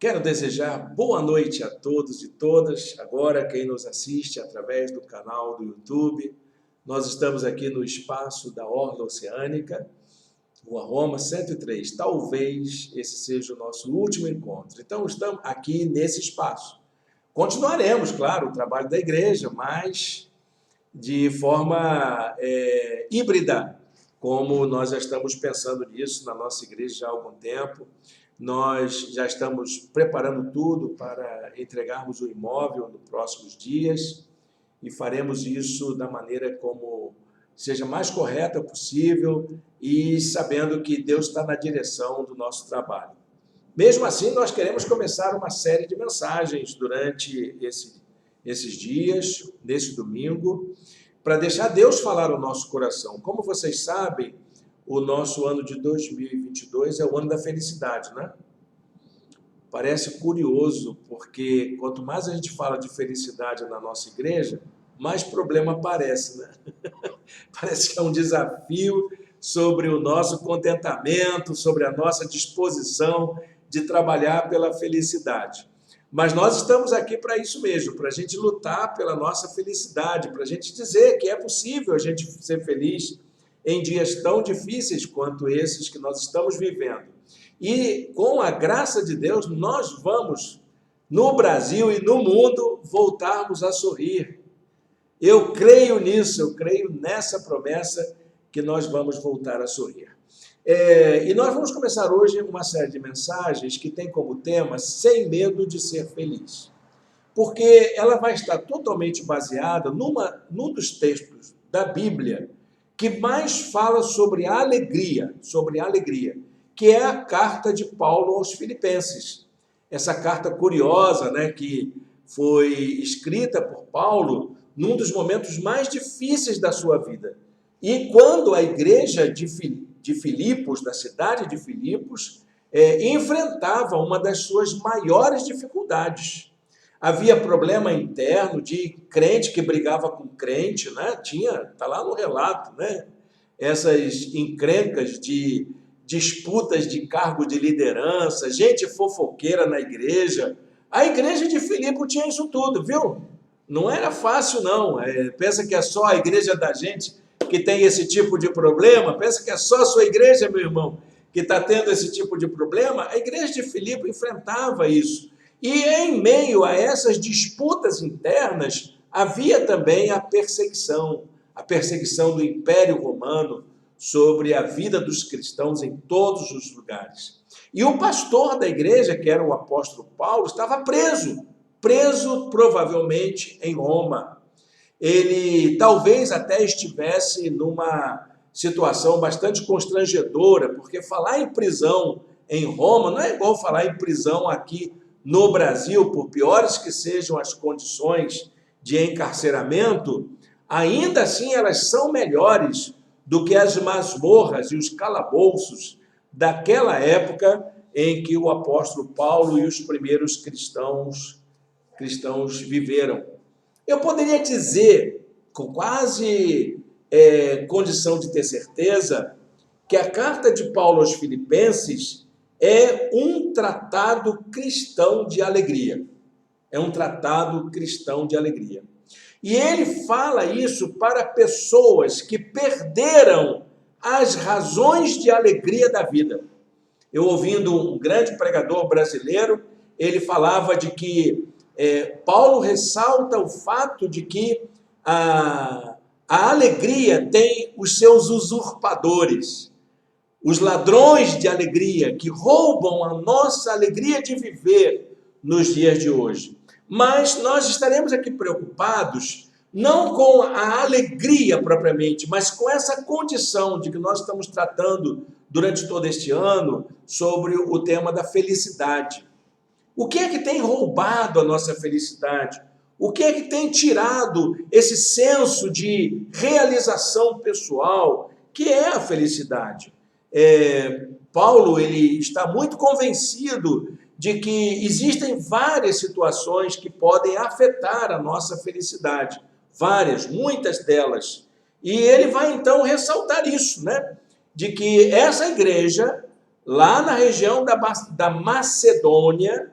Quero desejar boa noite a todos e todas. Agora, quem nos assiste através do canal do YouTube, nós estamos aqui no espaço da Orla Oceânica, Rua Roma 103. Talvez esse seja o nosso último encontro. Então, estamos aqui nesse espaço. Continuaremos, claro, o trabalho da igreja, mas de forma híbrida, como nós já estamos pensando nisso na nossa igreja já há algum tempo. Nós já estamos preparando tudo para entregarmos o imóvel nos próximos dias e faremos isso da maneira como seja mais correta possível e sabendo que Deus está na direção do nosso trabalho. Mesmo assim, nós queremos começar uma série de mensagens durante esses dias, nesse domingo, para deixar Deus falar o nosso coração. Como vocês sabem, o nosso ano de 2022 é o ano da felicidade, né? Parece curioso, porque quanto mais a gente fala de felicidade na nossa igreja, mais problema aparece, né? Parece que é um desafio sobre o nosso contentamento, sobre a nossa disposição de trabalhar pela felicidade. Mas nós estamos aqui para isso mesmo, para a gente lutar pela nossa felicidade, para a gente dizer que é possível a gente ser feliz em dias tão difíceis quanto esses que nós estamos vivendo. E com a graça de Deus, nós vamos, no Brasil e no mundo, voltarmos a sorrir. Eu creio nisso, eu creio nessa promessa que nós vamos voltar a sorrir. E nós vamos começar hoje uma série de mensagens que tem como tema Sem Medo de Ser Feliz. Porque ela vai estar totalmente baseada num dos textos da Bíblia que mais fala sobre alegria, que é a carta de Paulo aos Filipenses. Essa carta curiosa, né, que foi escrita por Paulo num dos momentos mais difíceis da sua vida. E quando a igreja de Filipos, da cidade de Filipos, enfrentava uma das suas maiores dificuldades. Havia problema interno de crente que brigava com crente, né? Está lá no relato, né? Essas encrencas de disputas de cargo de liderança, gente fofoqueira na igreja. A igreja de Filipe tinha isso tudo, viu? Não era fácil, não. Pensa que é só a igreja da gente que tem esse tipo de problema? Pensa que é só a sua igreja, meu irmão, que está tendo esse tipo de problema? A igreja de Filipe enfrentava isso. E em meio a essas disputas internas, havia também a perseguição do Império Romano sobre a vida dos cristãos em todos os lugares. E o pastor da igreja, que era o apóstolo Paulo, estava preso provavelmente em Roma. Ele talvez até estivesse numa situação bastante constrangedora, porque falar em prisão em Roma não é igual falar em prisão aqui no Brasil, por piores que sejam as condições de encarceramento, ainda assim elas são melhores do que as masmorras e os calabouços daquela época em que o apóstolo Paulo e os primeiros cristãos viveram. Eu poderia dizer, com quase condição de ter certeza, que a carta de Paulo aos Filipenses é um tratado cristão de alegria. É um tratado cristão de alegria. E ele fala isso para pessoas que perderam as razões de alegria da vida. Eu ouvindo um grande pregador brasileiro, ele falava de que Paulo ressalta o fato de que a alegria tem os seus usurpadores, os ladrões de alegria que roubam a nossa alegria de viver nos dias de hoje. Mas nós estaremos aqui preocupados não com a alegria propriamente, mas com essa condição de que nós estamos tratando durante todo este ano sobre o tema da felicidade. O que é que tem roubado a nossa felicidade? O que é que tem tirado esse senso de realização pessoal, que é a felicidade? Paulo ele está muito convencido de que existem várias situações que podem afetar a nossa felicidade. Várias, muitas delas. E ele vai então ressaltar isso, né? De que essa igreja, lá na região da Macedônia,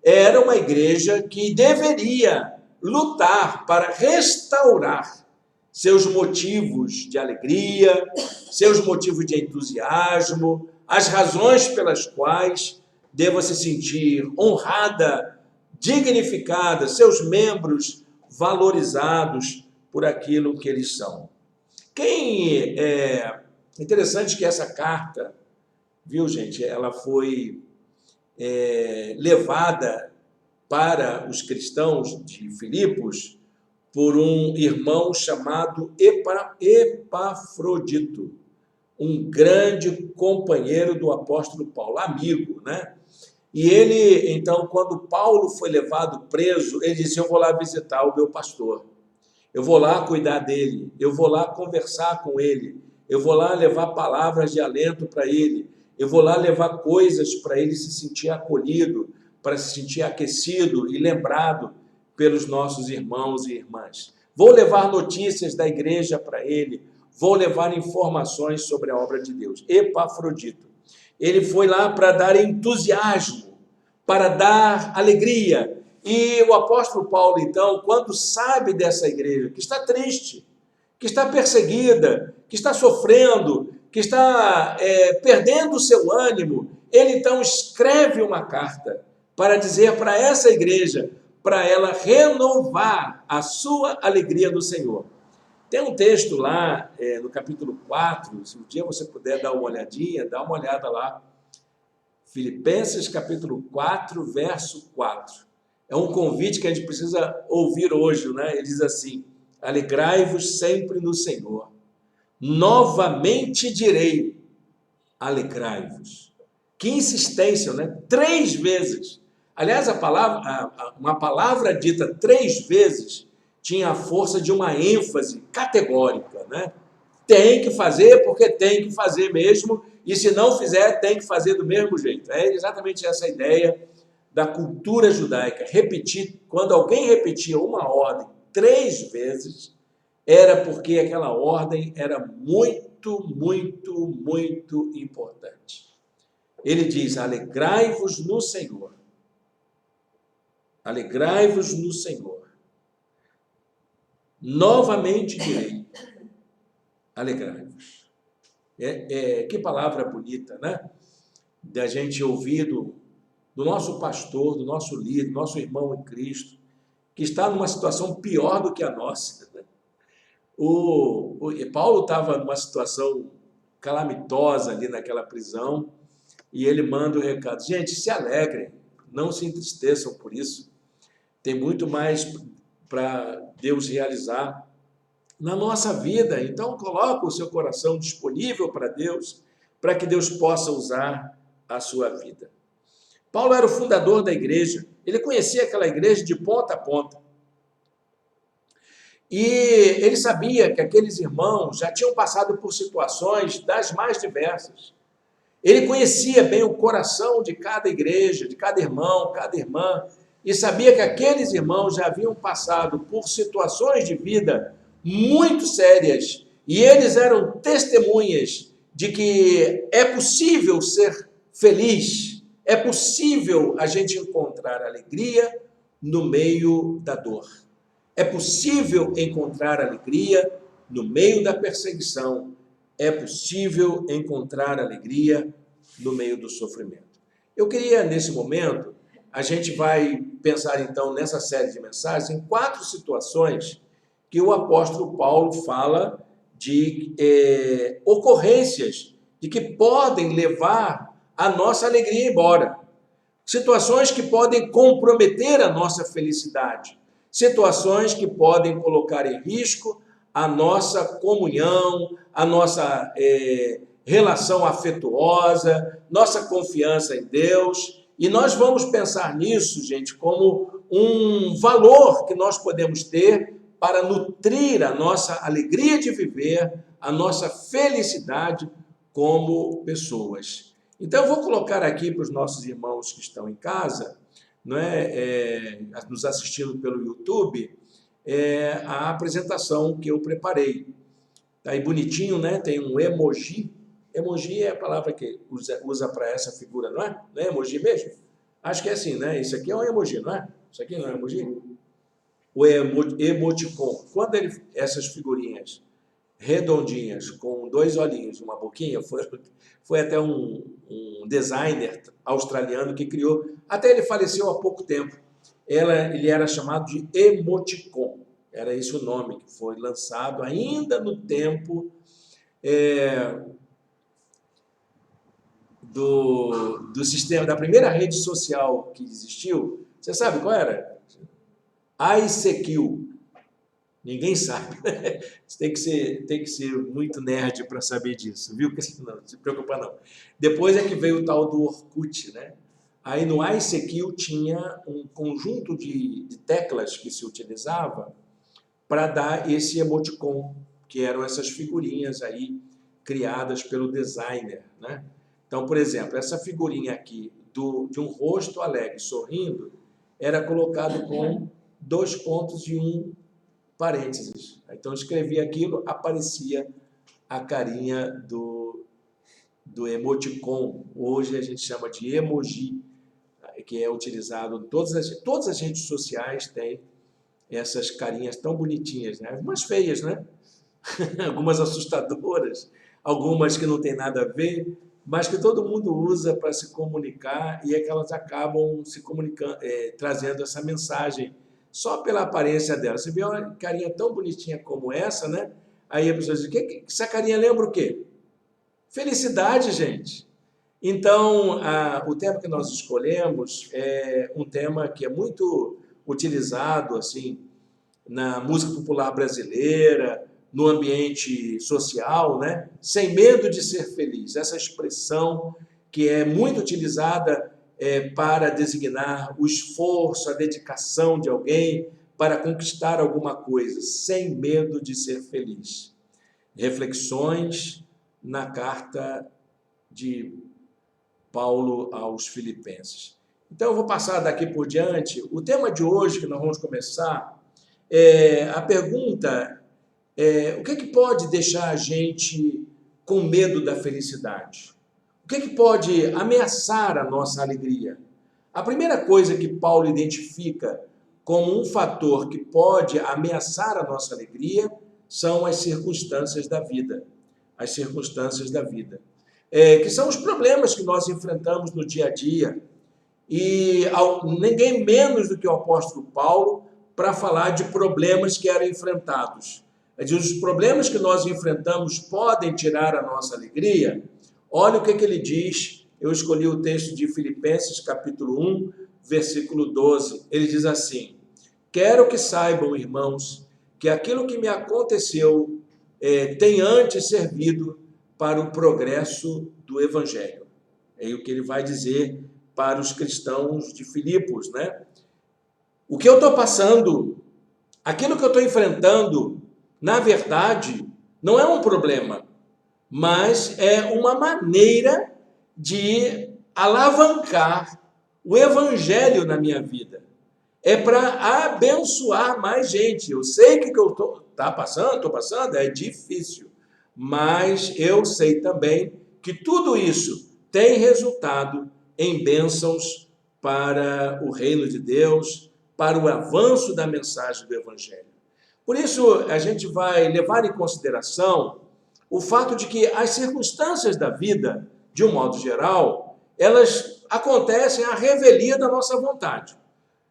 era uma igreja que deveria lutar para restaurar seus motivos de alegria, seus motivos de entusiasmo, as razões pelas quais deva se sentir honrada, dignificada, seus membros valorizados por aquilo que eles são. Interessante que essa carta, viu, gente, ela foi levada para os cristãos de Filipos por um irmão chamado Epafrodito, um grande companheiro do apóstolo Paulo, amigo, né? E ele, então, quando Paulo foi levado preso, ele disse: eu vou lá visitar o meu pastor, eu vou lá cuidar dele, eu vou lá conversar com ele, eu vou lá levar palavras de alento para ele, eu vou lá levar coisas para ele se sentir acolhido, para se sentir aquecido e lembrado pelos nossos irmãos e irmãs. Vou levar notícias da igreja para ele, vou levar informações sobre a obra de Deus. Epafrodito. Ele foi lá para dar entusiasmo, para dar alegria. E o apóstolo Paulo, então, quando sabe dessa igreja que está triste, que está perseguida, que está sofrendo, que está perdendo o seu ânimo, ele então escreve uma carta para dizer para essa igreja, para ela renovar a sua alegria no Senhor. Tem um texto lá no capítulo 4, se um dia você puder dar uma olhadinha, dá uma olhada lá. Filipenses capítulo 4, verso 4. É um convite que a gente precisa ouvir hoje, né? Ele diz assim: alegrai-vos sempre no Senhor. Novamente direi, alegrai-vos. Que insistência, né? 3 vezes. Aliás, uma palavra dita 3 vezes tinha a força de uma ênfase categórica, né? Tem que fazer porque tem que fazer mesmo, e se não fizer, tem que fazer do mesmo jeito. É exatamente essa ideia da cultura judaica. Repetir, quando alguém repetia uma ordem 3 vezes, era porque aquela ordem era muito, muito, muito importante. Ele diz: alegrai-vos no Senhor. Alegrai-vos no Senhor. Novamente direi, alegrai-vos. Que palavra bonita, né? Da gente ouvir do nosso pastor, do nosso líder, do nosso irmão em Cristo, que está numa situação pior do que a nossa. Paulo estava numa situação calamitosa ali naquela prisão, e ele manda o recado: gente, se alegrem, não se entristeçam por isso. Tem muito mais para Deus realizar na nossa vida. Então, coloque o seu coração disponível para Deus, para que Deus possa usar a sua vida. Paulo era o fundador da igreja. Ele conhecia aquela igreja de ponta a ponta. E ele sabia que aqueles irmãos já tinham passado por situações das mais diversas. Ele conhecia bem o coração de cada igreja, de cada irmão, cada irmã, e sabia que aqueles irmãos já haviam passado por situações de vida muito sérias, e eles eram testemunhas de que é possível ser feliz, é possível a gente encontrar alegria no meio da dor. É possível encontrar alegria no meio da perseguição. É possível encontrar alegria no meio do sofrimento. Eu queria, nesse momento, a gente vai pensar, então, nessa série de mensagens, em 4 situações que o apóstolo Paulo fala de ocorrências de que podem levar a nossa alegria embora. Situações que podem comprometer a nossa felicidade. Situações que podem colocar em risco a nossa comunhão, a nossa relação afetuosa, nossa confiança em Deus. E nós vamos pensar nisso, gente, como um valor que nós podemos ter para nutrir a nossa alegria de viver, a nossa felicidade como pessoas. Então, eu vou colocar aqui para os nossos irmãos que estão em casa, nos assistindo pelo YouTube, a apresentação que eu preparei. Está aí bonitinho, né? Tem um emoji. Emoji é a palavra que usa para essa figura, não é? Não é emoji mesmo? Acho que é assim, né? Isso aqui é um emoji, não é? Isso aqui não é um emoji? O emoticon. Quando essas figurinhas redondinhas, com dois olhinhos, uma boquinha, foi até um designer australiano que criou, até ele faleceu há pouco tempo. Ele era chamado de emoticon, era esse o nome que foi lançado ainda no tempo do sistema, da primeira rede social que existiu. Você sabe qual era? ICQ. Ninguém sabe. Você tem que ser muito nerd para saber disso, viu? Não se preocupa não. Depois é que veio o tal do Orkut, né? Aí no ICQ tinha um conjunto de teclas que se utilizava para dar esse emoticon, que eram essas figurinhas aí criadas pelo designer, né? Então, por exemplo, essa figurinha aqui de um rosto alegre sorrindo era colocado com 2 pontos e um parênteses. Então, eu escrevi aquilo, aparecia a carinha do emoticon. Hoje a gente chama de emoji, que é utilizado em todas as redes sociais, tem essas carinhas tão bonitinhas, né? Algumas feias, né? Algumas assustadoras, algumas que não tem nada a ver, mas que todo mundo usa para se comunicar e é que elas acabam se comunicando, trazendo essa mensagem só pela aparência dela. Você vê uma carinha tão bonitinha como essa, né? Aí a pessoa diz, essa carinha lembra o quê? Felicidade, gente. Então, o tema que nós escolhemos é um tema que é muito utilizado assim na música popular brasileira, no ambiente social, né? Sem medo de ser feliz. Essa expressão que é muito utilizada para designar o esforço, a dedicação de alguém para conquistar alguma coisa, sem medo de ser feliz. Reflexões na carta de Paulo aos Filipenses. Então, eu vou passar daqui por diante. O tema de hoje, que nós vamos começar, a pergunta é: o que pode deixar a gente com medo da felicidade? O que pode ameaçar a nossa alegria? A primeira coisa que Paulo identifica como um fator que pode ameaçar a nossa alegria são as circunstâncias da vida. As circunstâncias da vida. Que são os problemas que nós enfrentamos no dia a dia. E ninguém menos do que o apóstolo Paulo para falar de problemas que eram enfrentados. Os problemas que nós enfrentamos podem tirar a nossa alegria? Olha o que ele diz. Eu escolhi o texto de Filipenses, capítulo 1, versículo 12. Ele diz assim: quero que saibam, irmãos, que aquilo que me aconteceu tem antes servido para o progresso do Evangelho. É o que ele vai dizer para os cristãos de Filipos, né? O que eu estou passando, aquilo que eu estou enfrentando, na verdade, não é um problema, mas é uma maneira de alavancar o Evangelho na minha vida. É para abençoar mais gente. Eu sei que eu estou passando, é difícil, mas eu sei também que tudo isso tem resultado em bênçãos para o reino de Deus, para o avanço da mensagem do Evangelho. Por isso, a gente vai levar em consideração o fato de que as circunstâncias da vida, de um modo geral, elas acontecem à revelia da nossa vontade.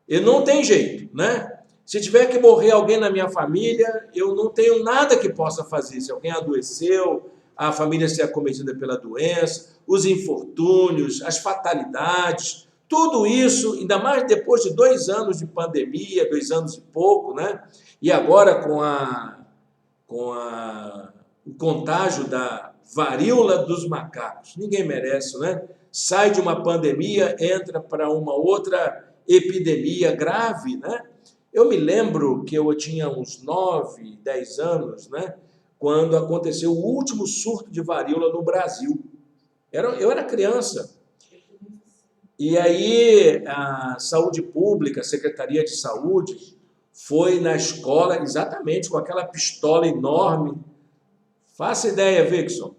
E não tem jeito, né? Se tiver que morrer alguém na minha família, eu não tenho nada que possa fazer. Se alguém adoeceu, a família ser acometida pela doença, os infortúnios, as fatalidades, tudo isso, ainda mais depois de 2 anos de pandemia, 2 anos e pouco, né? E agora com o contágio da varíola dos macacos. Ninguém merece, né? Sai de uma pandemia, entra para uma outra epidemia grave, né? Eu me lembro que eu tinha uns 9, 10 anos, né? Quando aconteceu o último surto de varíola no Brasil. Eu era criança. E aí a Saúde Pública, a Secretaria de Saúde, foi na escola exatamente com aquela pistola enorme. Faça ideia, Vixson.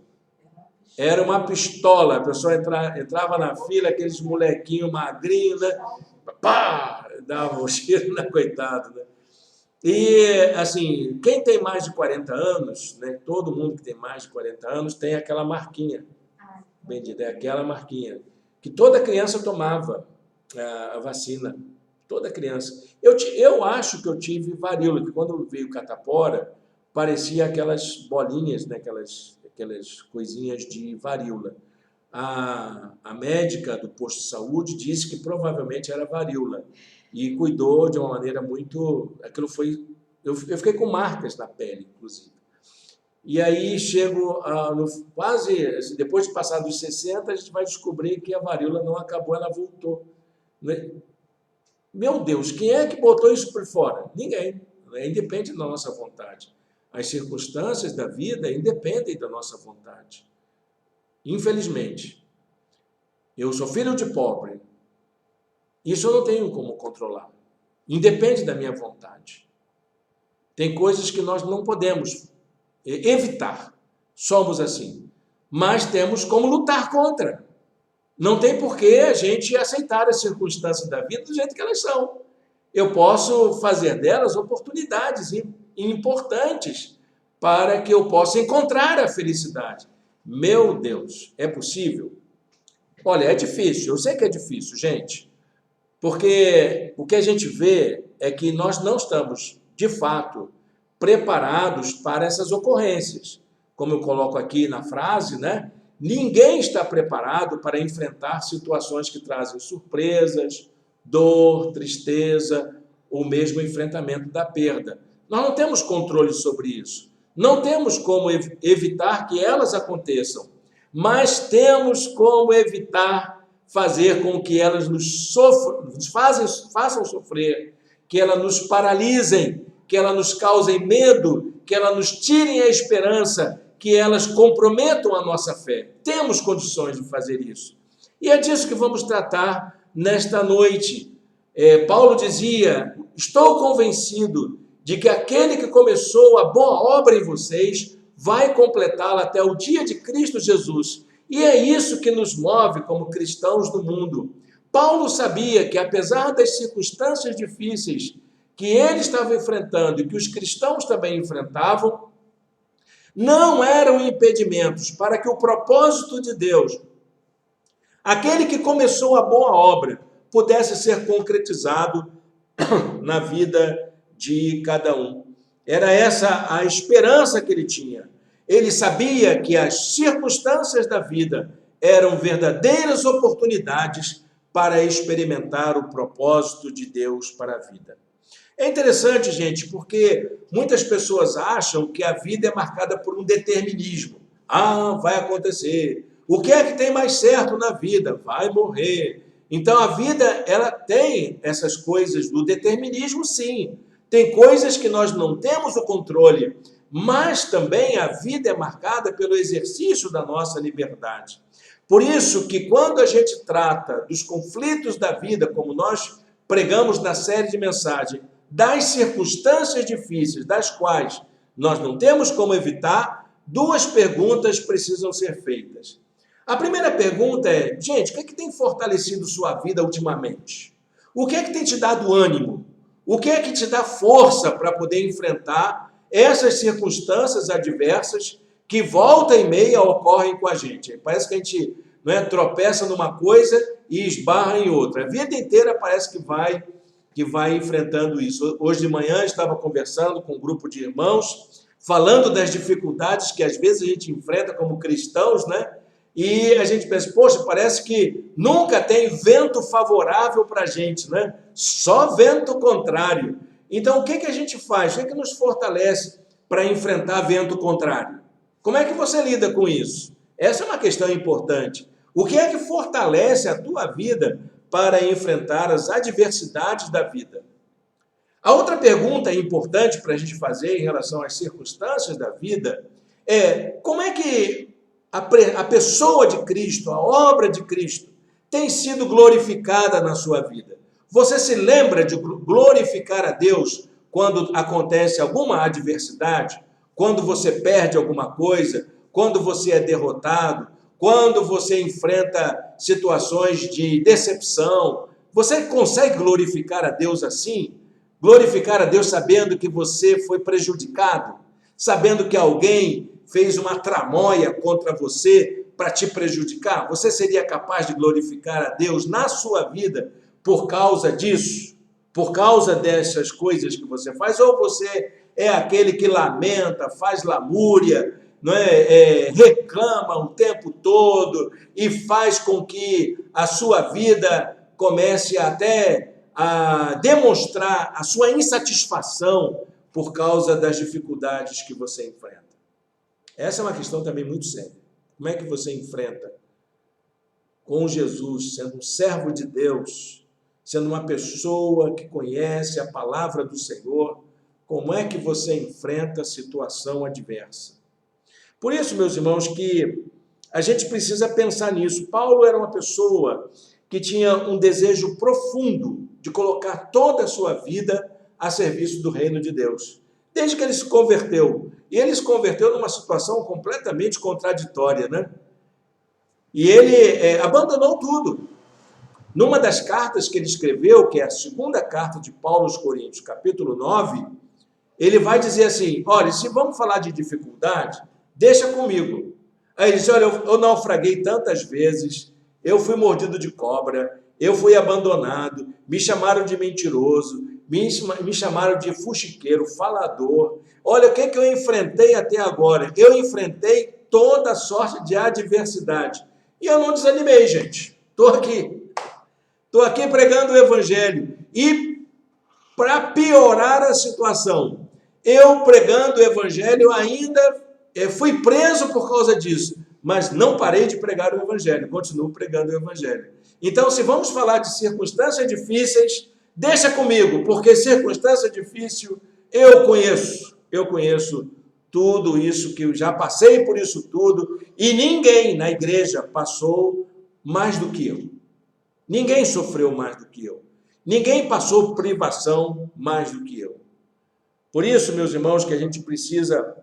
Era uma pistola, a pessoa entrava na fila, aqueles molequinhos magrinhos, né? Pá! Dava um tiro, né? Coitado, né? E, assim, quem tem mais de 40 anos, né? Todo mundo que tem mais de 40 anos tem aquela marquinha, bendita, é aquela marquinha, que toda criança tomava a vacina, toda criança. Eu acho que eu tive varíola, que quando veio catapora, parecia aquelas bolinhas, né? Aquelas coisinhas de varíola. A médica do posto de saúde disse que provavelmente era varíola e cuidou de uma maneira muito. Aquilo foi. Eu fiquei com marcas na pele, inclusive. E aí chego quase, assim, depois de passar dos 60, a gente vai descobrir que a varíola não acabou, ela voltou, né? Meu Deus, quem é que botou isso por fora? Ninguém, né? Independe da nossa vontade. As circunstâncias da vida independem da nossa vontade. Infelizmente, eu sou filho de pobre. Isso eu não tenho como controlar. Independe da minha vontade. Tem coisas que nós não podemos evitar. Somos assim. Mas temos como lutar contra. Não tem por que a gente aceitar as circunstâncias da vida do jeito que elas são. Eu posso fazer delas oportunidades importantes para que eu possa encontrar a felicidade. Meu Deus, é possível? Olha, é difícil, eu sei que é difícil, gente, porque o que a gente vê é que nós não estamos, de fato, preparados para essas ocorrências. Como eu coloco aqui na frase, né? Ninguém está preparado para enfrentar situações que trazem surpresas, dor, tristeza, ou mesmo enfrentamento da perda. Nós não temos controle sobre isso. Não temos como evitar que elas aconteçam, mas temos como evitar fazer com que elas nos façam sofrer, que elas nos paralisem, que elas nos causem medo, que elas nos tirem a esperança, que elas comprometam a nossa fé. Temos condições de fazer isso. E é disso que vamos tratar nesta noite. Paulo dizia: estou convencido de que aquele que começou a boa obra em vocês vai completá-la até o dia de Cristo Jesus. E é isso que nos move como cristãos do mundo. Paulo sabia que, apesar das circunstâncias difíceis que ele estava enfrentando e que os cristãos também enfrentavam, não eram impedimentos para que o propósito de Deus, aquele que começou a boa obra, pudesse ser concretizado na vida de cada um. Era essa a esperança que ele tinha. Ele sabia que as circunstâncias da vida eram verdadeiras oportunidades para experimentar o propósito de Deus para a vida. É interessante, gente, porque muitas pessoas acham que a vida é marcada por um determinismo. Ah, vai acontecer. O que é que tem mais certo na vida? Vai morrer. Então a vida, ela tem essas coisas do determinismo, sim. Tem coisas que nós não temos o controle, mas também a vida é marcada pelo exercício da nossa liberdade. Por isso que quando a gente trata dos conflitos da vida, como nós pregamos na série de mensagem, das circunstâncias difíceis, das quais nós não temos como evitar, duas perguntas precisam ser feitas. A primeira pergunta é: gente, o que é que tem fortalecido sua vida ultimamente? O que é que tem te dado ânimo? O que é que te dá força para poder enfrentar essas circunstâncias adversas que volta e meia ocorrem com a gente? Parece que a gente, não é, tropeça numa coisa e esbarra em outra. A vida inteira parece que vai enfrentando isso. Hoje de manhã estava conversando com um grupo de irmãos, falando das dificuldades que às vezes a gente enfrenta como cristãos, né? E a gente pensa, poxa, parece que nunca tem vento favorável para a gente, né? Só vento contrário. Então, o que a gente faz? O que nos fortalece para enfrentar vento contrário? Como é que você lida com isso? Essa é uma questão importante. O que é que fortalece a tua vida para enfrentar as adversidades da vida? A outra pergunta importante para a gente fazer em relação às circunstâncias da vida é: como é que a pessoa de Cristo, a obra de Cristo, tem sido glorificada na sua vida? Você se lembra de glorificar a Deus quando acontece alguma adversidade? Quando você perde alguma coisa? Quando você é derrotado? quando você enfrenta situações de decepção, você consegue glorificar a Deus assim? Glorificar a Deus sabendo que você foi prejudicado? Sabendo que alguém fez uma tramóia contra você para te prejudicar? Você seria capaz de glorificar a Deus na sua vida por causa disso? Por causa dessas coisas que você faz? Ou você é aquele que lamenta, faz lamúria, não é? Reclama o tempo todo e faz com que a sua vida comece até a demonstrar a sua insatisfação por causa das dificuldades que você enfrenta? Essa é uma questão também muito séria. Como é que você enfrenta com Jesus, sendo um servo de Deus, sendo uma pessoa que conhece a palavra do Senhor, como é que você enfrenta a situação adversa? Por isso, meus irmãos, que a gente precisa pensar nisso. Paulo era uma pessoa que tinha um desejo profundo de colocar toda a sua vida a serviço do reino de Deus. Desde que ele se converteu. E ele se converteu numa situação completamente contraditória, né? E ele abandonou tudo. Numa das cartas que ele escreveu, que é a segunda carta de Paulo aos Coríntios, capítulo 9, ele vai dizer assim, olha, se vamos falar de dificuldade, deixa comigo. Aí ele diz, olha, eu naufraguei tantas vezes, eu fui mordido de cobra, eu fui abandonado, me chamaram de mentiroso, me chamaram de fuxiqueiro, falador. Olha, o que eu enfrentei até agora? Eu enfrentei toda sorte de adversidade. E eu não desanimei, gente. Estou aqui pregando o evangelho. E para piorar a situação, eu pregando o evangelho ainda fui preso por causa disso, mas não parei de pregar o evangelho, continuo pregando o evangelho. Então, se vamos falar de circunstâncias difíceis, deixa comigo, porque circunstância difícil eu conheço tudo isso, que eu já passei por isso tudo, e ninguém na igreja passou mais do que eu. Ninguém sofreu mais do que eu. Ninguém passou privação mais do que eu. Por isso, meus irmãos, que a gente precisa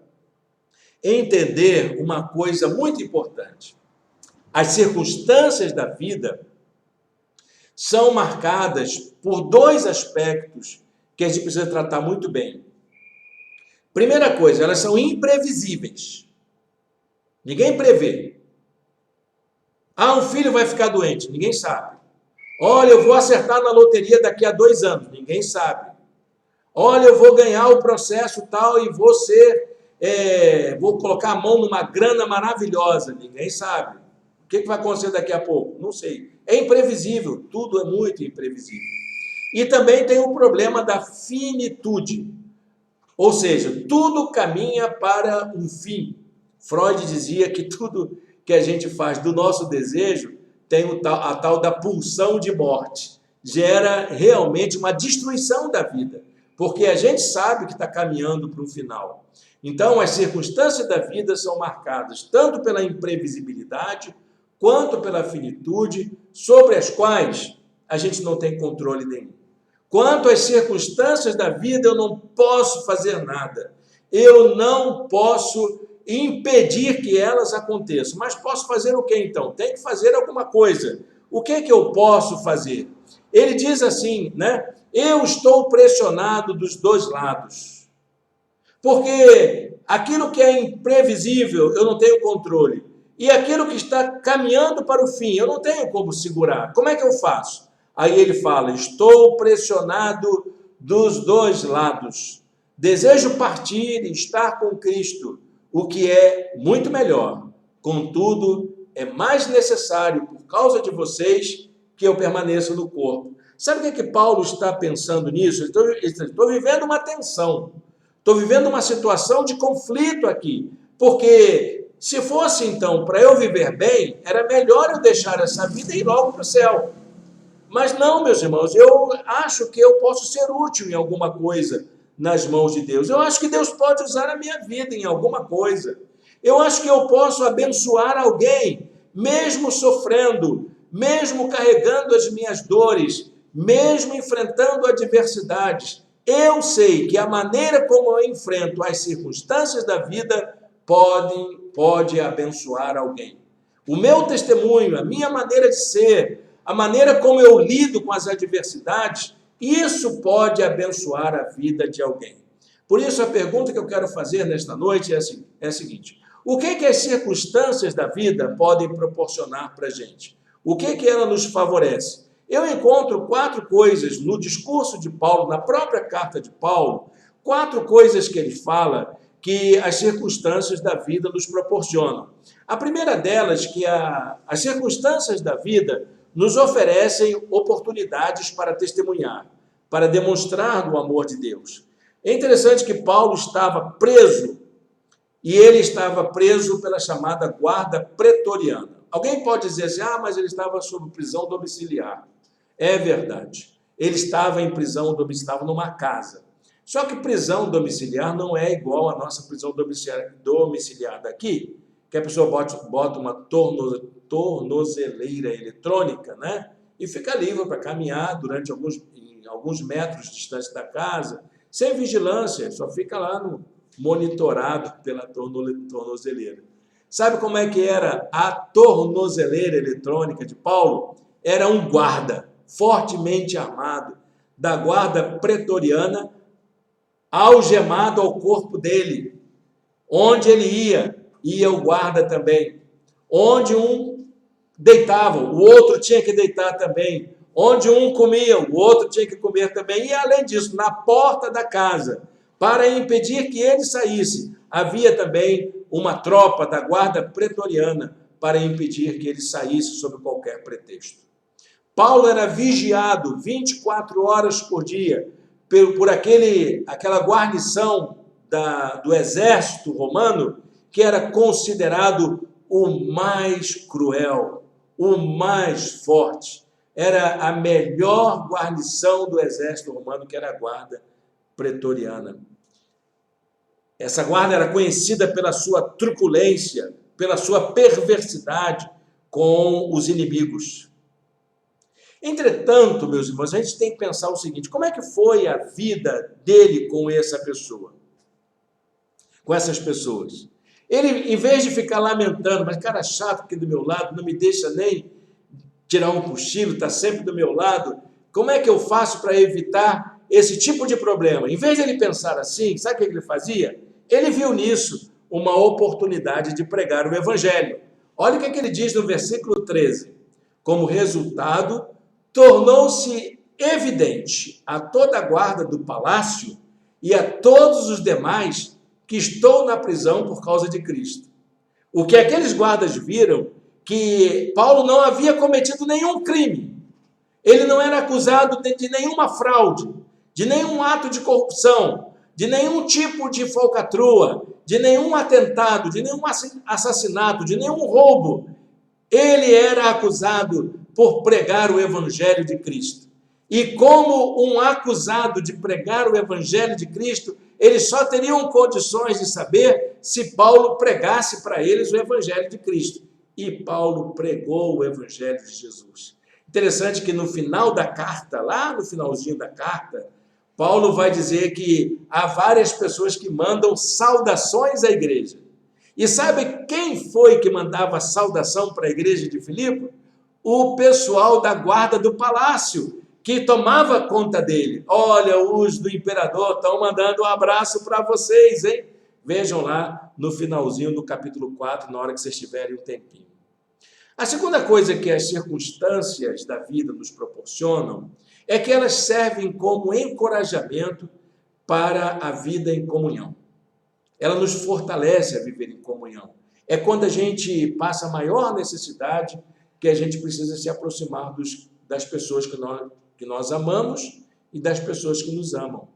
entender uma coisa muito importante. As circunstâncias da vida são marcadas por dois aspectos que a gente precisa tratar muito bem. Primeira coisa, elas são imprevisíveis. Ninguém prevê. Um filho vai ficar doente, ninguém sabe. Olha, eu vou acertar na loteria daqui a 2 anos, ninguém sabe. Olha, eu vou ganhar o processo tal e vou colocar a mão numa grana maravilhosa, ninguém sabe. O que vai acontecer daqui a pouco? Não sei. É imprevisível, tudo é muito imprevisível. E também tem o problema da finitude, ou seja, tudo caminha para um fim. Freud dizia que tudo que a gente faz do nosso desejo tem a tal da pulsão de morte. Gera realmente uma destruição da vida, porque a gente sabe que está caminhando para um final. Então, as circunstâncias da vida são marcadas tanto pela imprevisibilidade, quanto pela finitude, sobre as quais a gente não tem controle nenhum. Quanto às circunstâncias da vida, eu não posso fazer nada. Eu não posso impedir que elas aconteçam. Mas posso fazer o que então? Tem que fazer alguma coisa. O que eu posso fazer? Ele diz assim, né? Eu estou pressionado dos dois lados. Porque aquilo que é imprevisível, eu não tenho controle. E aquilo que está caminhando para o fim, eu não tenho como segurar. Como é que eu faço? Aí ele fala, estou pressionado dos dois lados. Desejo partir e estar com Cristo, o que é muito melhor. Contudo, é mais necessário, por causa de vocês, que eu permaneça no corpo. Sabe o que Paulo está pensando nisso? Estou vivendo uma tensão. Estou vivendo uma situação de conflito aqui. Porque se fosse, então, para eu viver bem, era melhor eu deixar essa vida e ir logo para o céu. Mas não, meus irmãos, eu acho que eu posso ser útil em alguma coisa nas mãos de Deus. Eu acho que Deus pode usar a minha vida em alguma coisa. Eu acho que eu posso abençoar alguém, mesmo sofrendo, mesmo carregando as minhas dores, mesmo enfrentando adversidades. Eu sei que a maneira como eu enfrento as circunstâncias da vida pode abençoar alguém. O meu testemunho, a minha maneira de ser, a maneira como eu lido com as adversidades, isso pode abençoar a vida de alguém. Por isso, a pergunta que eu quero fazer nesta noite é a seguinte: o que as circunstâncias da vida podem proporcionar para a gente? O que ela nos favorece? Eu encontro 4 coisas no discurso de Paulo, na própria carta de Paulo, 4 coisas que ele fala que as circunstâncias da vida nos proporcionam. A primeira delas, que as circunstâncias da vida nos oferecem oportunidades para testemunhar, para demonstrar o amor de Deus. É interessante que Paulo estava preso, e ele estava preso pela chamada guarda pretoriana. Alguém pode dizer assim, mas ele estava sob prisão domiciliar. É verdade. Ele estava em prisão domiciliar, estava numa casa. Só que prisão domiciliar não é igual à nossa prisão domiciliar daqui, que a pessoa bota uma tornozeleira eletrônica, né? E fica livre para caminhar durante alguns metros de distância da casa, sem vigilância, só fica lá monitorado pela tornozeleira. Sabe como é que era a tornozeleira eletrônica de Paulo? Era um guarda fortemente armado da guarda pretoriana, algemado ao corpo dele. Onde ele ia o guarda também. Onde um deitava, o outro tinha que deitar também. Onde um comia, o outro tinha que comer também. E além disso, na porta da casa, para impedir que ele saísse, havia também uma tropa da guarda pretoriana para impedir que ele saísse sob qualquer pretexto. Paulo era vigiado 24 horas por dia por aquela guarnição do exército romano, que era considerado o mais cruel, o mais forte. Era a melhor guarnição do exército romano, que era a guarda pretoriana. Essa guarda era conhecida pela sua truculência, pela sua perversidade com os inimigos. Entretanto, meus irmãos, a gente tem que pensar o seguinte: como é que foi a vida dele com essa pessoa? Com essas pessoas? Ele, em vez de ficar lamentando, mas cara chato aqui do meu lado, não me deixa nem tirar um cochilo, está sempre do meu lado, como é que eu faço para evitar esse tipo de problema? Em vez de ele pensar assim, sabe o que ele fazia? Ele viu nisso uma oportunidade de pregar o evangelho. Olha o que ele diz no versículo 13. Como resultado, tornou-se evidente a toda a guarda do palácio e a todos os demais que estou na prisão por causa de Cristo. O que aqueles guardas viram, que Paulo não havia cometido nenhum crime. Ele não era acusado de nenhuma fraude, de nenhum ato de corrupção, de nenhum tipo de falcatrua, de nenhum atentado, de nenhum assassinato, de nenhum roubo. Ele era acusado por pregar o evangelho de Cristo. E como um acusado de pregar o evangelho de Cristo, eles só teriam condições de saber se Paulo pregasse para eles o evangelho de Cristo. E Paulo pregou o evangelho de Jesus. Interessante que no final da carta, lá no finalzinho da carta, Paulo vai dizer que há várias pessoas que mandam saudações à igreja. E sabe quem foi que mandava saudação para a igreja de Filipe? O pessoal da guarda do palácio, que tomava conta dele. Olha, os do imperador estão mandando um abraço para vocês, hein? Vejam lá no finalzinho do capítulo 4, na hora que vocês tiverem um tempinho. A segunda coisa que as circunstâncias da vida nos proporcionam é que elas servem como encorajamento para a vida em comunhão. Ela nos fortalece a viver em comunhão. É quando a gente passa a maior necessidade que a gente precisa se aproximar das pessoas que nós amamos e das pessoas que nos amam.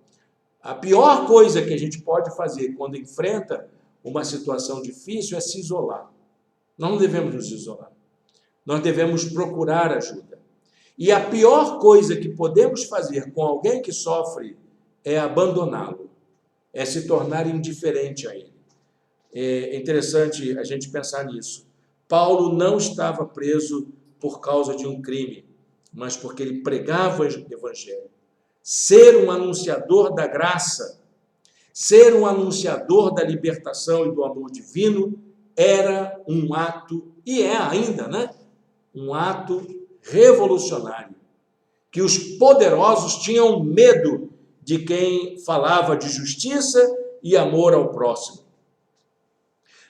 A pior coisa que a gente pode fazer quando enfrenta uma situação difícil é se isolar. Nós não devemos nos isolar. Nós devemos procurar ajuda. E a pior coisa que podemos fazer com alguém que sofre é abandoná-lo, é se tornar indiferente a ele. É interessante a gente pensar nisso. Paulo não estava preso por causa de um crime, mas porque ele pregava o evangelho. Ser um anunciador da graça, ser um anunciador da libertação e do amor divino era um ato, e é ainda, né? Um ato revolucionário, que os poderosos tinham medo de quem falava de justiça e amor ao próximo.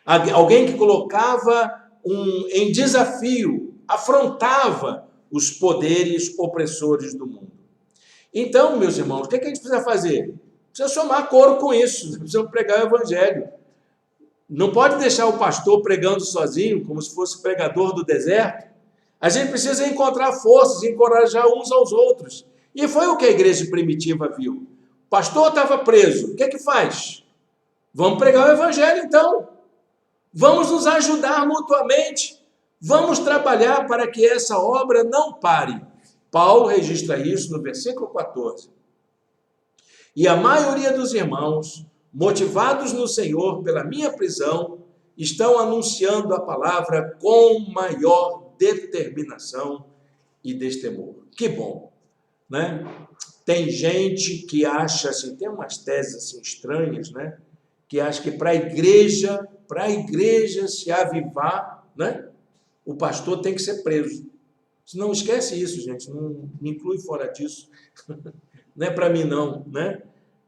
Alguém que colocava em desafio, afrontava os poderes opressores do mundo. Então, meus irmãos, o que a gente precisa fazer? Precisa somar coro com isso, precisa pregar o evangelho. Não pode deixar o pastor pregando sozinho, como se fosse pregador do deserto. A gente precisa encontrar forças, encorajar uns aos outros. E foi o que a igreja primitiva viu. O pastor estava preso, o que faz? Vamos pregar o evangelho então. Vamos nos ajudar mutuamente. Vamos trabalhar para que essa obra não pare. Paulo registra isso no versículo 14. E a maioria dos irmãos, motivados no Senhor pela minha prisão, estão anunciando a palavra com maior determinação e destemor. Que bom, né? Tem gente que acha assim, tem umas teses assim estranhas, né? Que acha que para a igreja se avivar, né? O pastor tem que ser preso. Não esquece isso, gente, não me inclui fora disso. Não é para mim não, né?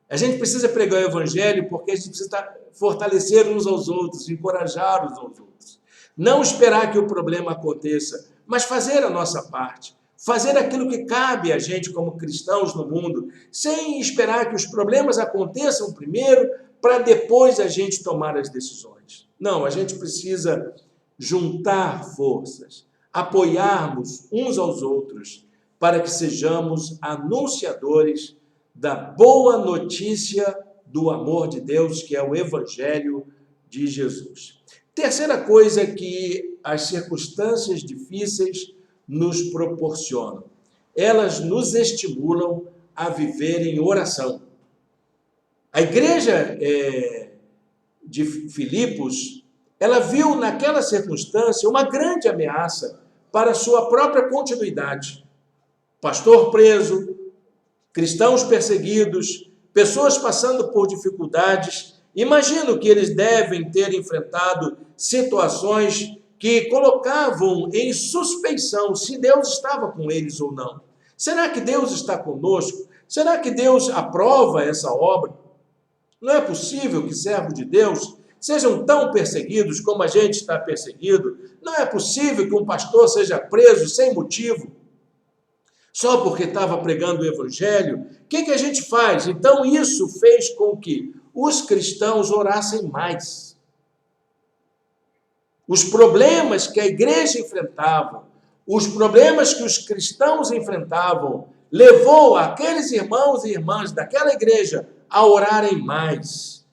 A gente precisa pregar o evangelho porque a gente precisa fortalecer uns aos outros, encorajar uns aos outros. Não esperar que o problema aconteça, mas fazer a nossa parte. Fazer aquilo que cabe a gente como cristãos no mundo, sem esperar que os problemas aconteçam primeiro, para depois a gente tomar as decisões. Não, a gente precisa juntar forças, apoiarmos uns aos outros, para que sejamos anunciadores da boa notícia do amor de Deus, que é o Evangelho de Jesus. Terceira coisa que as circunstâncias difíceis nos proporcionam. Elas nos estimulam a viver em oração. A igreja de Filipos, ela viu naquela circunstância uma grande ameaça para a sua própria continuidade. Pastor preso, cristãos perseguidos, pessoas passando por dificuldades. Imagino que eles devem ter enfrentado situações que colocavam em suspeição se Deus estava com eles ou não. Será que Deus está conosco? Será que Deus aprova essa obra? Não é possível que servos de Deus sejam tão perseguidos como a gente está perseguido. Não é possível que um pastor seja preso sem motivo, só porque estava pregando o evangelho. O que a gente faz? Então isso fez com que os cristãos orassem mais. Os problemas que a igreja enfrentava, os problemas que os cristãos enfrentavam, levou aqueles irmãos e irmãs daquela igreja a orarem mais.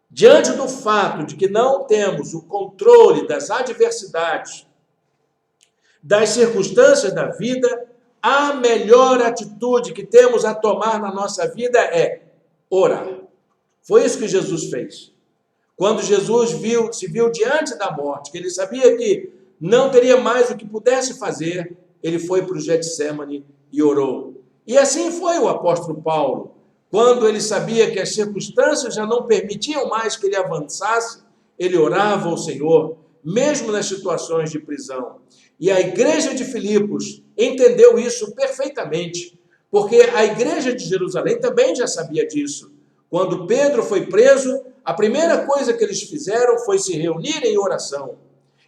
Diante do fato de que não temos o controle das adversidades, das circunstâncias da vida, a melhor atitude que temos a tomar na nossa vida é orar. Foi isso que Jesus fez. Quando Jesus se viu diante da morte, que ele sabia que não teria mais o que pudesse fazer, ele foi para o Getsêmani e orou. E assim foi o apóstolo Paulo. Quando ele sabia que as circunstâncias já não permitiam mais que ele avançasse, ele orava ao Senhor, mesmo nas situações de prisão. E a igreja de Filipos entendeu isso perfeitamente, porque a igreja de Jerusalém também já sabia disso. Quando Pedro foi preso, a primeira coisa que eles fizeram foi se reunir em oração.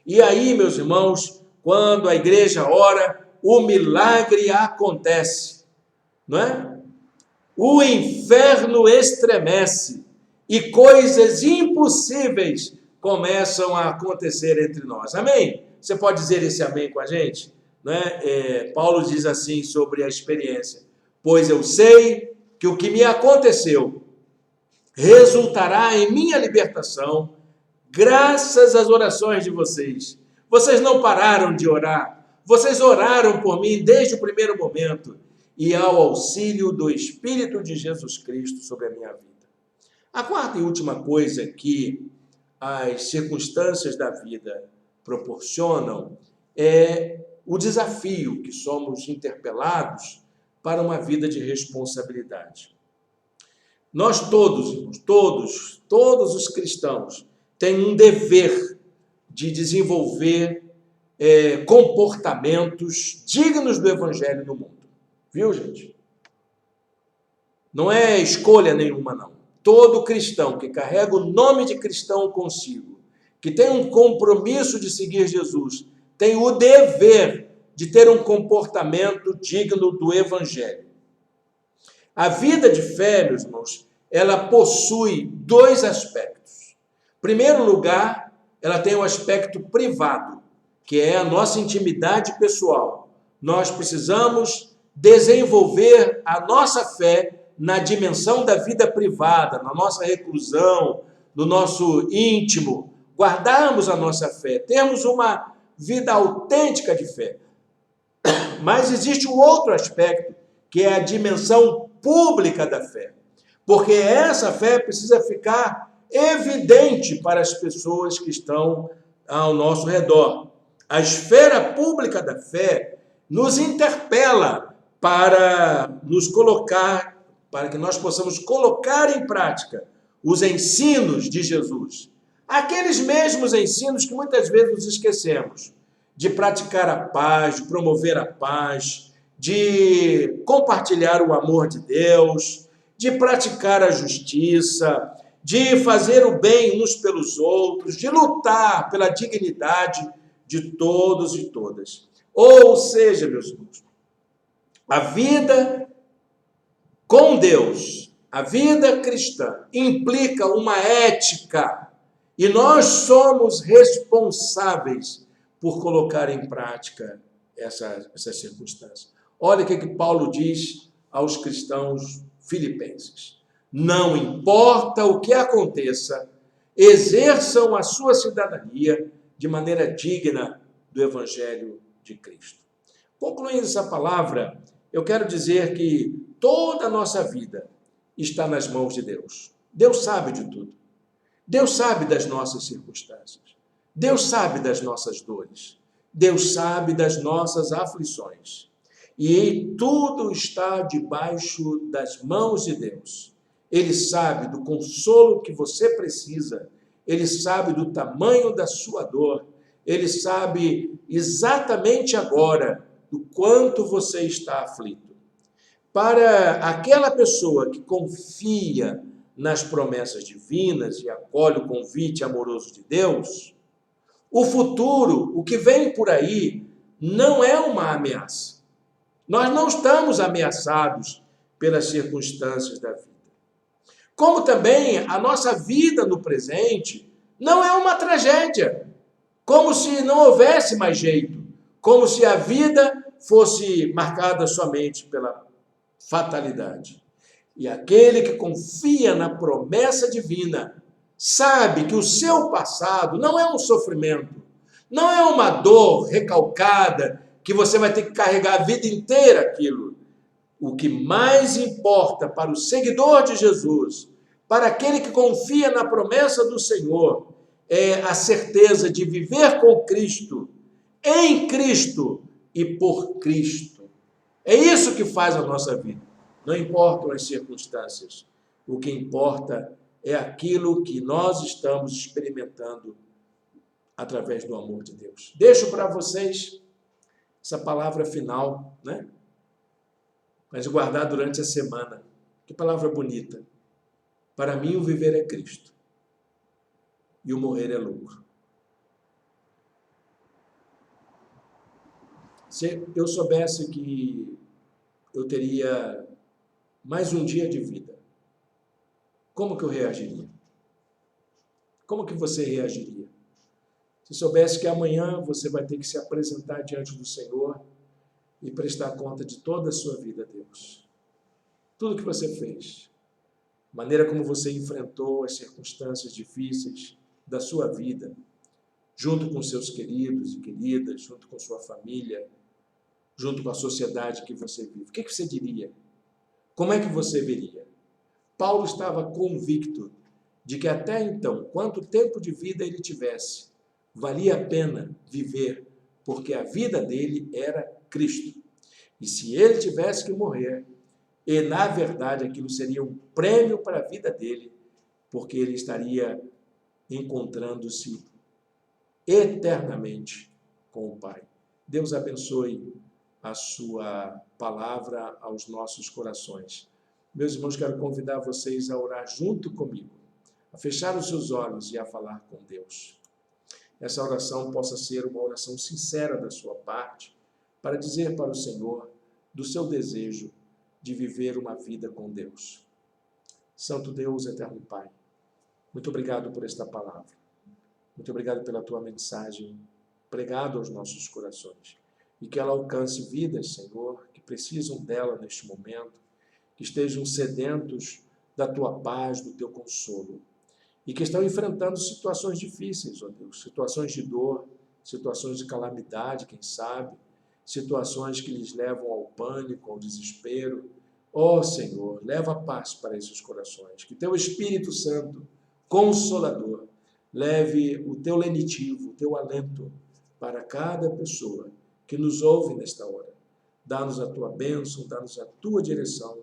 E aí, meus irmãos, quando a igreja ora, o milagre acontece, não é? O inferno estremece e coisas impossíveis começam a acontecer entre nós. Amém? Você pode dizer esse amém com a gente? Não é? Paulo diz assim sobre a experiência: pois eu sei que o que me aconteceu resultará em minha libertação, graças às orações de vocês. Vocês não pararam de orar, vocês oraram por mim desde o primeiro momento, e ao auxílio do Espírito de Jesus Cristo sobre a minha vida. A quarta e última coisa que as circunstâncias da vida proporcionam é o desafio que somos interpelados para uma vida de responsabilidade. Nós todos, irmãos, todos os cristãos têm um dever de desenvolver comportamentos dignos do Evangelho no mundo. Viu, gente? Não é escolha nenhuma, não. Todo cristão que carrega o nome de cristão consigo, que tem um compromisso de seguir Jesus, tem o dever de ter um comportamento digno do Evangelho. A vida de fé, meus irmãos, ela possui dois aspectos. Em primeiro lugar, ela tem um aspecto privado, que é a nossa intimidade pessoal. Nós precisamos desenvolver a nossa fé na dimensão da vida privada, na nossa reclusão, no nosso íntimo, guardarmos a nossa fé, termos uma vida autêntica de fé. Mas existe um outro aspecto, que é a dimensão pública da fé, porque essa fé precisa ficar evidente para as pessoas que estão ao nosso redor. A esfera pública da fé nos interpela para nos colocar, para que nós possamos colocar em prática os ensinos de Jesus. Aqueles mesmos ensinos que muitas vezes nos esquecemos, de praticar a paz, de promover a paz, de compartilhar o amor de Deus, de praticar a justiça, de fazer o bem uns pelos outros, de lutar pela dignidade de todos e todas. Ou seja, meus irmãos, a vida com Deus, a vida cristã, implica uma ética, e nós somos responsáveis por colocar em prática essas circunstâncias. Olha o que Paulo diz aos cristãos filipenses. Não importa o que aconteça, exerçam a sua cidadania de maneira digna do Evangelho de Cristo. Concluindo essa palavra, eu quero dizer que toda a nossa vida está nas mãos de Deus. Deus sabe de tudo. Deus sabe das nossas circunstâncias. Deus sabe das nossas dores. Deus sabe das nossas aflições. E tudo está debaixo das mãos de Deus. Ele sabe do consolo que você precisa. Ele sabe do tamanho da sua dor. Ele sabe exatamente agora do quanto você está aflito. Para aquela pessoa que confia nas promessas divinas e acolhe o convite amoroso de Deus, o futuro, o que vem por aí, não é uma ameaça. Nós não estamos ameaçados pelas circunstâncias da vida. Como também a nossa vida no presente não é uma tragédia, como se não houvesse mais jeito, como se a vida fosse marcada somente pela fatalidade. E aquele que confia na promessa divina sabe que o seu passado não é um sofrimento, não é uma dor recalcada que você vai ter que carregar a vida inteira aquilo. O que mais importa para o seguidor de Jesus, para aquele que confia na promessa do Senhor, é a certeza de viver com Cristo, em Cristo e por Cristo. É isso que faz a nossa vida. Não importam as circunstâncias. O que importa é aquilo que nós estamos experimentando através do amor de Deus. Deixo para vocês essa palavra final, né? Mas guardar durante a semana. Que palavra bonita. Para mim, o viver é Cristo. E o morrer é lucro. Se eu soubesse que eu teria mais um dia de vida, como que eu reagiria? Como que você reagiria? Se soubesse que amanhã você vai ter que se apresentar diante do Senhor e prestar conta de toda a sua vida a Deus. Tudo que você fez, a maneira como você enfrentou as circunstâncias difíceis da sua vida, junto com seus queridos e queridas, junto com sua família, junto com a sociedade que você vive. O que você diria? Como é que você veria? Paulo estava convicto de que até então, quanto tempo de vida ele tivesse, valia a pena viver, porque a vida dele era Cristo. E se ele tivesse que morrer, e na verdade aquilo seria um prêmio para a vida dele, porque ele estaria encontrando-se eternamente com o Pai. Deus abençoe a sua palavra aos nossos corações. Meus irmãos, quero convidar vocês a orar junto comigo, a fechar os seus olhos e a falar com Deus. Essa oração possa ser uma oração sincera da sua parte, para dizer para o Senhor do seu desejo de viver uma vida com Deus. Santo Deus, eterno Pai, muito obrigado por esta palavra. Muito obrigado pela tua mensagem pregada aos nossos corações. E que ela alcance vidas, Senhor, que precisam dela neste momento, que estejam sedentos da tua paz, do teu consolo, e que estão enfrentando situações difíceis, ó Deus, situações de dor, situações de calamidade, quem sabe, situações que lhes levam ao pânico, ao desespero. Ó Senhor, leva a paz para esses corações, que teu Espírito Santo, Consolador, leve o teu lenitivo, o teu alento para cada pessoa que nos ouve nesta hora. Dá-nos a tua bênção, dá-nos a tua direção,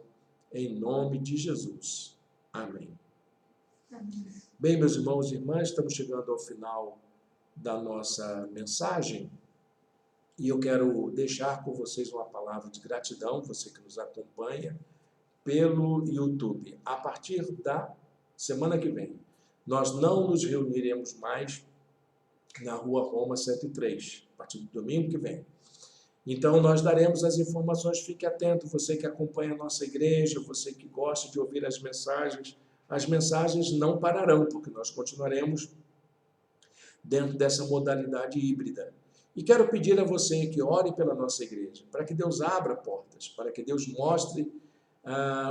em nome de Jesus. Amém. Amém. Bem, meus irmãos e irmãs, estamos chegando ao final da nossa mensagem e eu quero deixar com vocês uma palavra de gratidão, você que nos acompanha pelo YouTube. A partir da semana que vem, nós não nos reuniremos mais na Rua Roma 103, a partir do domingo que vem. Então, nós daremos as informações, fique atento, você que acompanha a nossa igreja, você que gosta de ouvir as mensagens não pararão, porque nós continuaremos dentro dessa modalidade híbrida. E quero pedir a você que ore pela nossa igreja, para que Deus abra portas, para que Deus mostre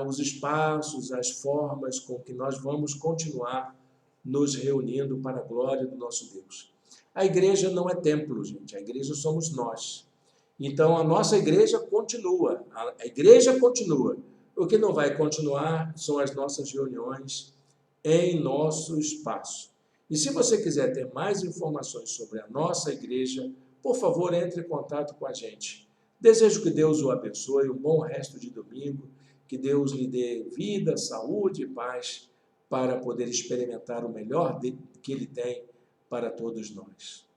os espaços, as formas com que nós vamos continuar nos reunindo para a glória do nosso Deus. A igreja não é templo, gente, a igreja somos nós. Então, a nossa igreja continua, a igreja continua. O que não vai continuar são as nossas reuniões em nosso espaço. E se você quiser ter mais informações sobre a nossa igreja, por favor, entre em contato com a gente. Desejo que Deus o abençoe, um bom resto de domingo, que Deus lhe dê vida, saúde e paz para poder experimentar o melhor que Ele tem para todos nós.